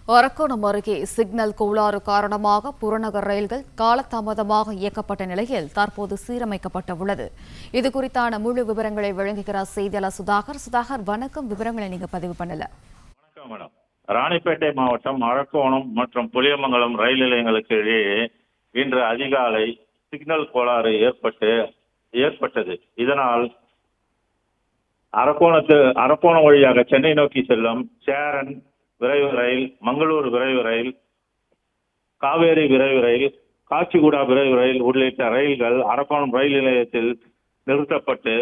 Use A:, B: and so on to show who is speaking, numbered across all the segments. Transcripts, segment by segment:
A: அரக்கோணம் அருகே சிக்னல் கோளாறு காரணமாக புறநகர் ரயில்கள் காலதாமதமாக இயக்கப்பட்ட நிலையில் தற்போது சீரமைக்கப்பட்டுள்ளது. இதுகுறித்தான முழு விவரங்களை வழங்குகிறார் செய்தியாளர் சுதாகர். சுதாகர், வணக்கம். விவரங்களை நீங்க பதிவு பண்ணல.
B: வணக்கம் மேடம். ராணிப்பேட்டை மாவட்டம் அரக்கோணம் மற்றும் புளியமங்கலம் ரயில் நிலையங்களுக்கு இடையே இன்று அதிகாலை சிக்னல் கோளாறு ஏற்பட்டது. இதனால் அரக்கோணம் வழியாக சென்னை நோக்கி செல்லும் சேரன் விரைவு ரயில், மங்களூர் விரைவு ரயில், காவேரி விரைவு ரயில், காச்சிகுடா விரைவு ரயில் உள்ளிட்ட ரயில்கள் அரக்கோணம் ரயில் நிலையத்தில் நிறுத்தப்பட்டு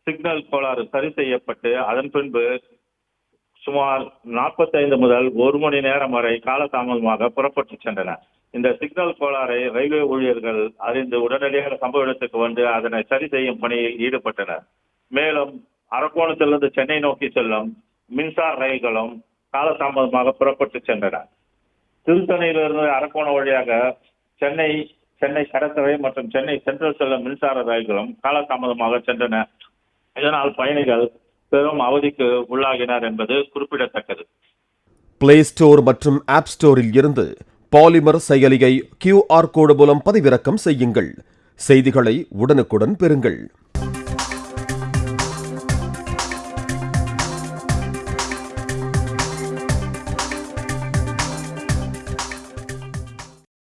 B: சிக்னல் கோளாறு சரி செய்யப்பட்டு அதன் பின்பு சுமார் 45 முதல் 1 மணி நேரம் வரை காலதாமதமாக புறப்பட்டு சென்றன. இந்த சிக்னல் கோளாறை ரயில்வே ஊழியர்கள் அறிந்து உடனடியாக சம்பவ இடத்துக்கு வந்து அதனை சரி செய்யும் பணியில் ஈடுபட்டனர். மேலும் அரக்கோணத்திலிருந்து சென்னை நோக்கி செல்லும் மின்சார ரயில்களும் காலதாமதமாக புறப்பட்டு சென்றன. திருத்தணியிலிருந்து அரக்கோணம் வழியாக சென்னை கடற்கரை மற்றும் சென்னை சென்ட்ரல் செல்லும் மின்சார ரயில்களும் காலதாமதமாக சென்றன. இதனால் பயணிகள் பெரும் அவதிக்கு உள்ளாகினர் என்பது குறிப்பிடத்தக்கது.
C: பிளே ஸ்டோர் மற்றும் ஆப் ஸ்டோரில் இருந்து பாலிமர் செயலியை QR கோடு மூலம் பதிவிறக்கம் செய்யுங்கள். செய்திகளை உடனுக்குடன் பெறுங்கள்.